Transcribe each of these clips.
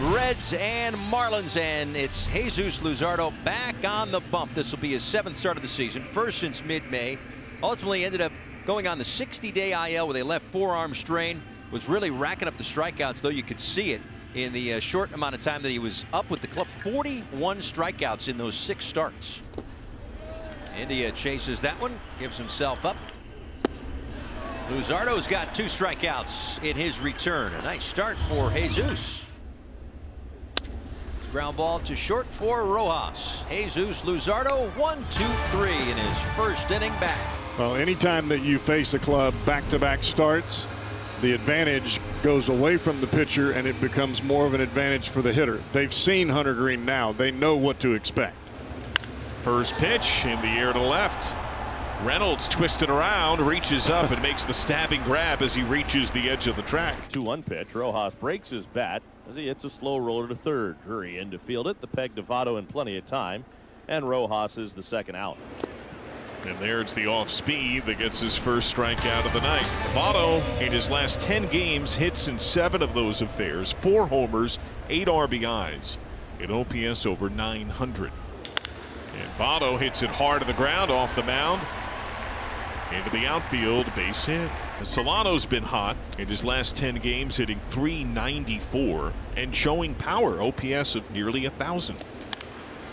Reds and Marlins, and it's Jesus Luzardo back on the bump. This will be his 7th start of the season, first since mid-May. Ultimately ended up going on the 60-day IL with a left forearm strain. Was really racking up the strikeouts, though you could see it in the short amount of time that he was up with the club. 41 strikeouts in those 6 starts. India chases that one, gives himself up. Luzardo's got 2 strikeouts in his return. A nice start for Jesus. Ground ball to short for Rojas. Jesus Luzardo, 1-2-3 in his first inning back. Well, anytime that you face a club back-to-back starts, the advantage goes away from the pitcher and it becomes more of an advantage for the hitter. They've seen Hunter Green now. They know what to expect. First pitch in the air to left. Reynolds twisted around, reaches up and makes the stabbing grab as he reaches the edge of the track. 2-1 pitch. Rojas breaks his bat as he hits a slow roller to third. Drury in to field it. The peg to Votto in plenty of time. And Rojas is the second out. And there's the off speed that gets his first strikeout of the night. Votto in his last 10 games hits in 7 of those affairs. 4 homers, 8 RBIs. An OPS over 900. And Votto hits it hard to the ground off the mound. Into the outfield, base hit. Solano's been hot in his last 10 games, hitting .394 and showing power, OPS of nearly 1,000.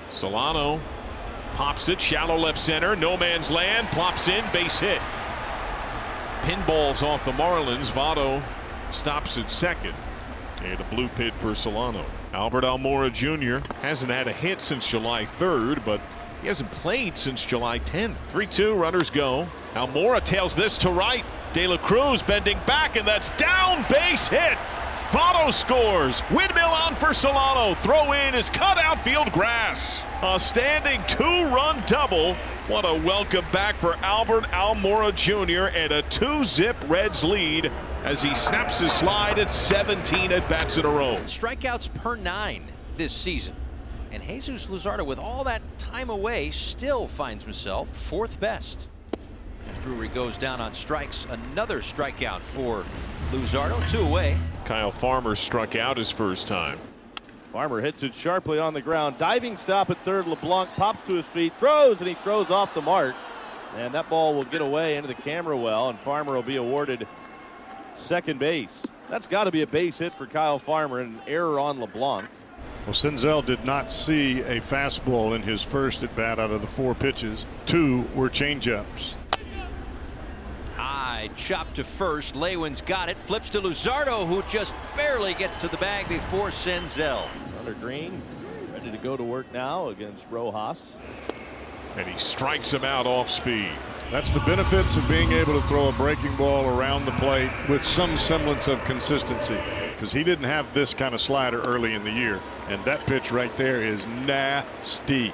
Solano pops it, shallow left center, no man's land, plops in, base hit. Pinballs off the Marlins. Votto stops at second. And a blue pit for Solano. Albert Almora Jr. hasn't had a hit since July 3rd, but he hasn't played since July 10th. 3-2, runners go. Almora tails this to right. De La Cruz bending back, and that's down, base hit. Votto scores. Windmill on for Solano. Throw in is cut outfield grass. A standing 2-run double. What a welcome back for Albert Almora Jr. and a 2-zip Reds lead as he snaps his slide at 17 at-bats in a row. Strikeouts per 9 this season. And Jesus Luzardo, with all that time away, still finds himself 4th best. As Drury goes down on strikes, another strikeout for Luzardo, 2 away. Kyle Farmer struck out his first time. Farmer hits it sharply on the ground. Diving stop at third. LeBlanc pops to his feet, throws, and he throws off the mark. And that ball will get away into the camera well, and Farmer will be awarded second base. That's got to be a base hit for Kyle Farmer, and an error on LeBlanc. Well, Senzel did not see a fastball in his first at bat out of the 4 pitches. 2 were changeups. High chop to first. Lewin's got it. Flips to Luzardo, who just barely gets to the bag before Senzel. Hunter Green ready to go to work now against Rojas. And he strikes him out off speed. That's the benefits of being able to throw a breaking ball around the plate with some semblance of consistency, because he didn't have this kind of slider early in the year, and that pitch right there is nasty.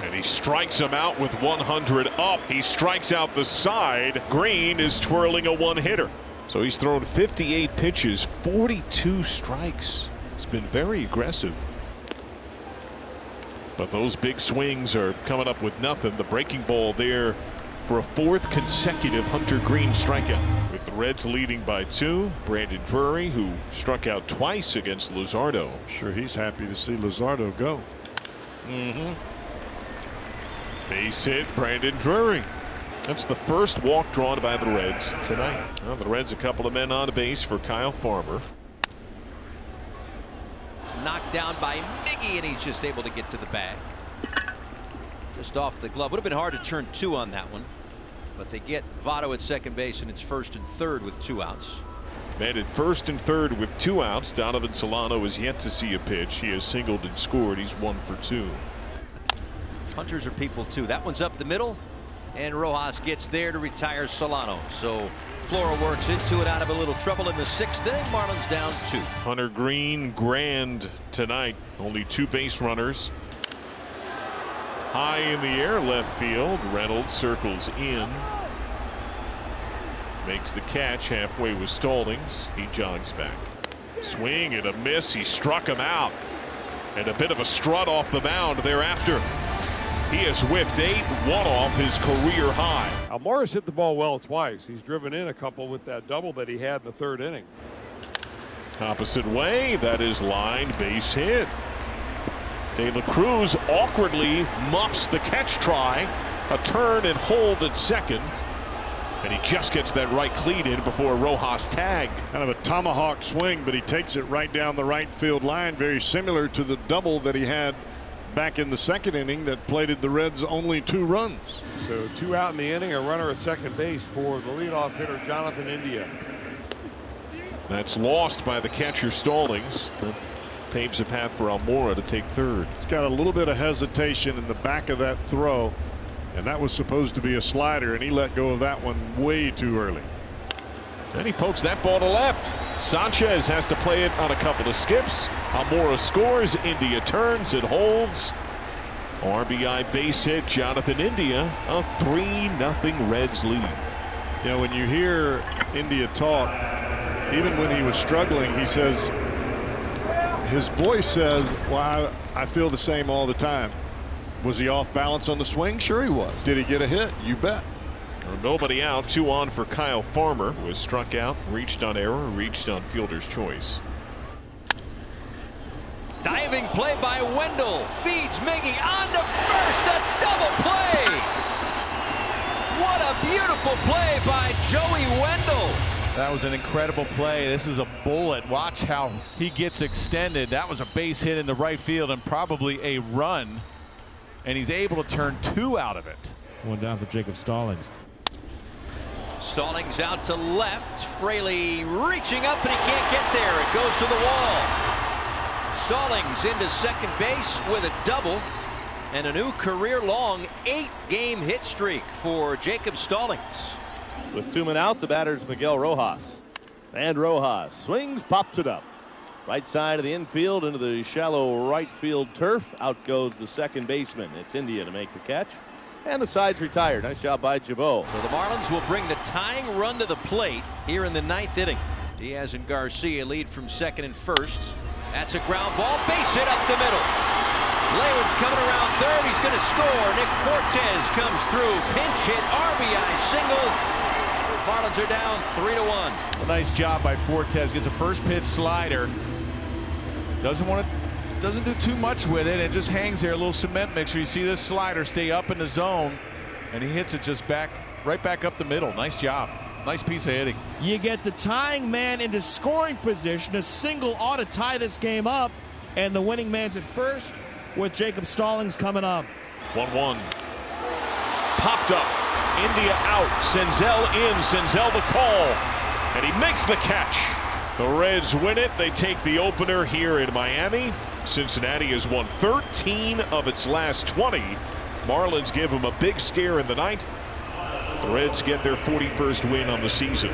And he strikes him out with 100 up. He strikes out the side. Green is twirling a 1-hitter. So he's thrown 58 pitches, 42 strikes. It's been very aggressive. But those big swings are coming up with nothing. The breaking ball there for a 4th consecutive Hunter Green strikeout. With the Reds leading by 2, Brandon Drury, who struck out twice against Luzardo. Sure, he's happy to see Luzardo go. Base hit, Brandon Drury. That's the first walk drawn by the Reds tonight. Well, the Reds a couple of men on base for Kyle Farmer. It's knocked down by Miggy, and he's just able to get to the bag. Just off the glove. Would have been hard to turn 2 on that one. But they get Votto at second base, and it's 1st and 3rd with 2 outs. Men at 1st and 3rd with 2 outs. Donovan Solano is yet to see a pitch. He has singled and scored. He's 1 for 2. Hunters are people too. That one's up the middle, and Rojas gets there to retire Solano. So Flora works into it out of a little trouble in the 6th inning. Marlins down 2. Hunter Green grand tonight. Only 2 base runners. High in the air left field. Reynolds circles in. Makes the catch halfway with Stallings. He jogs back. Swing and a miss. He struck him out. And a bit of a strut off the mound thereafter. He has whiffed 8, one off his career high. Almora's hit the ball well twice. He's driven in a couple with that double that he had in the 3rd inning. Opposite way, that is line base hit. De La Cruz awkwardly muffs the catch try. A turn and hold at second. And he just gets that right cleat in before Rojas tagged. Kind of a tomahawk swing, but he takes it right down the right field line, very similar to the double that he had back in the second inning that plated the Reds only 2 runs. So 2 out in the inning, a runner at second base for the leadoff hitter Jonathan India. That's lost by the catcher Stallings. That paves a path for Almora to take third. He's got a little bit of hesitation in the back of that throw, and that was supposed to be a slider, and he let go of that one way too early. And he pokes that ball to left. Sanchez has to play it on a couple of skips. Almora scores. India turns. It holds. RBI base hit. Jonathan India, a 3-0 Reds lead. You know, when you hear India talk, even when he was struggling, he says, his voice says, well, I feel the same all the time. Was he off balance on the swing? Sure he was. Did he get a hit? You bet. Nobody out. 2 on for Kyle Farmer, who was struck out, reached on error, reached on fielder's choice. Diving play by Wendell. Feeds Miggy on to first. A double play. What a beautiful play by Joey Wendell. That was an incredible play. This is a bullet. Watch how he gets extended. That was a base hit in the right field and probably a run. And he's able to turn 2 out of it. One down for Jacob Stallings. Stallings out to left. Fraley reaching up, and he can't get there. It goes to the wall. Stallings into second base with a double and a new career-long 8-game hit streak for Jacob Stallings. With 2 men out, the batter's Miguel Rojas. And Rojas swings, pops it up. Right side of the infield into the shallow right field turf. Out goes the second baseman. It's India to make the catch. And the side's retired. Nice job by Jabot. So the Marlins will bring the tying run to the plate here in the 9th inning. Diaz and Garcia lead from second and first. That's a ground ball. Base hit up the middle. Leyland's coming around third. He's going to score. Nick Fortes comes through. Pinch hit. RBI single. Marlins are down 3-1. A nice job by Fortes. Gets a first pitch slider. Doesn't do too much with it. It just hangs there, a little cement mixture. You see this slider stay up in the zone, and he hits it just right back up the middle. Nice job. Nice piece of hitting. You get the tying man into scoring position. A single ought to tie this game up, and the winning man's at first with Jacob Stallings coming up. 1-1. Popped up. India out. Senzel in. Senzel the call. And he makes the catch. The Reds win it. They take the opener here in Miami. Cincinnati has won 13 of its last 20. Marlins give them a big scare in the 9th. The Reds get their 41st win on the season.